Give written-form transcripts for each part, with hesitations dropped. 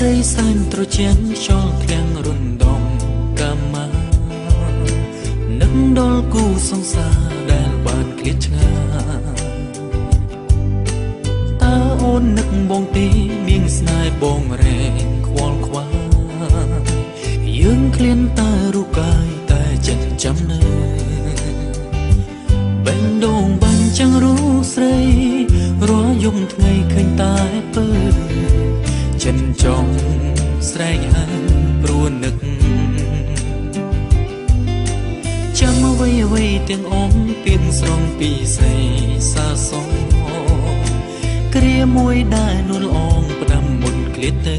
ត្រីសែនត្រជាក់ខ្យល់ឃ្លាំងរុនដងកាមានឹកដល់គូសង្សារដែលបានឃ្លាតឆ្ងាយតើអូននឹកបងទេមានស្នេហ៍បងរែងខ្វល់ខ្វាយយើងឃ្លានតែរូបកាយតែចិត្តចាំនៅបេះដូងបាញ់ចាំងរូបស្រីរាល់យប់ថ្ងៃឃើញតែពើចិនចង់ស្រែកហៅព្រោះនឹកចាំអ្វីទាំងអងទៀនស្រងពីស្រីសាសងគ្រាមួយដែលនួនអងផ្ដាំមុនឃ្លាតទៅ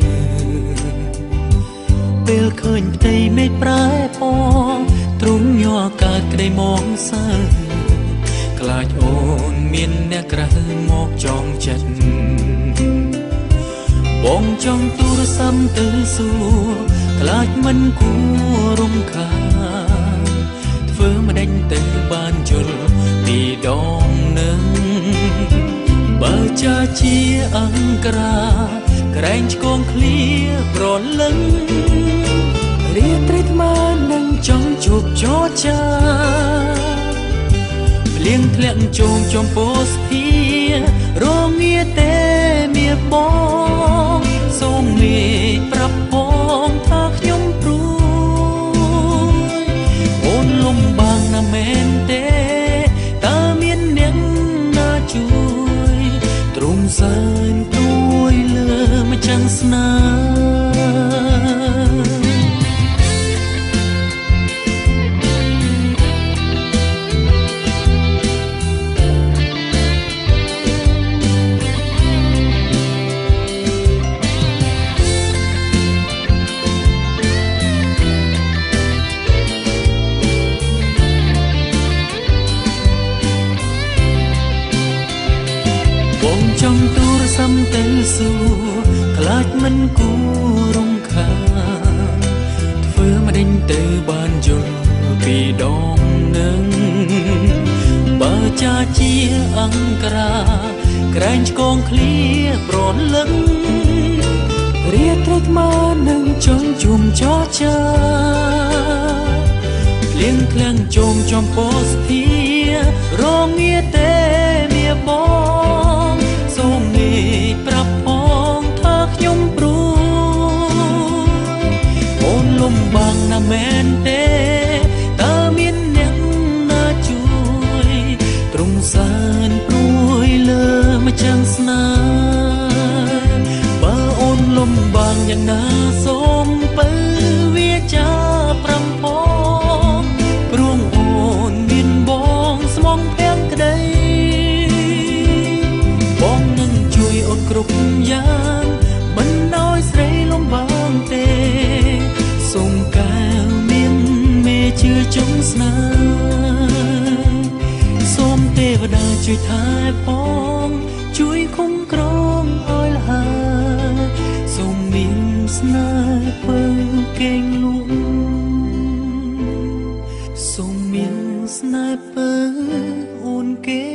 ពេលឃើញផ្ទៃមេឃប្រែពណ៌ទ្រង់ញ័រកើតក្តីមកសើខ្លាចអូនមានអ្នកក្រៅមកចងចិត្តបងចង់ទូរស័ព្ទទៅសួរខ្លាចមិនគួររំខានធ្វើមិនដេញទៅបានយល់ពីដងនឹងបើចាជាអង្ក្រាក្រែងឆ្កងឃ្លាប្រលឹងរាត្រីថ្មនឹងចង់ជួបចរចាភ្លៀងធ្លាក់ជោងចំពោះស្ភារងាទេមៀបងសូមមេប្រាប់ផងថាខ្ញុំព្រួយអូនលំបាងណាស់មែនទេតើមានអ្នកណាជួយទ្រង់សែនព្រួយលើម្ចាំងស្នេចង់ទូរស័ព្ទទៅសួរខ្លាចមិនគួររំខានធ្វើមិនដេញទៅបានយល់ពីដងនឹងបើចាជាអង្ក្រាក្រែងឆ្កងឃ្លាប្រលឹងរាត្រីថ្មនឹងចង់ជួមចរចាភ្លៀងធ្លាក់ជោងចំពោះស្ភារងាទេមៀបងសូមមេប្រាប់ផងថាខ្ញុំព្រួយអូនលំបាងណាស់មែនទេតើមានអ្នកណាជួយទ្រង់សែនព្រួយលើម្ចាំងស្នេហ៍បើអូនលំបាងយ៉ាងណាសូមបើវាចាប្រាំផងព្រោះអូនមានបងស្មងភាំងក្តីបងនឹងជួយអូនគ្រប់យ៉ាងមិនឲ្យស្រីលំបាងទេសូមកែវមានមេជឿជុំស្នេហ៍សូមទេវតាជួយថែបងជួយคุ้មគ្រងឲ្យលហើសូមមានស្នេហ៍ពើគេងលក់សូមមានស្នេហ៍ពើអូនគេ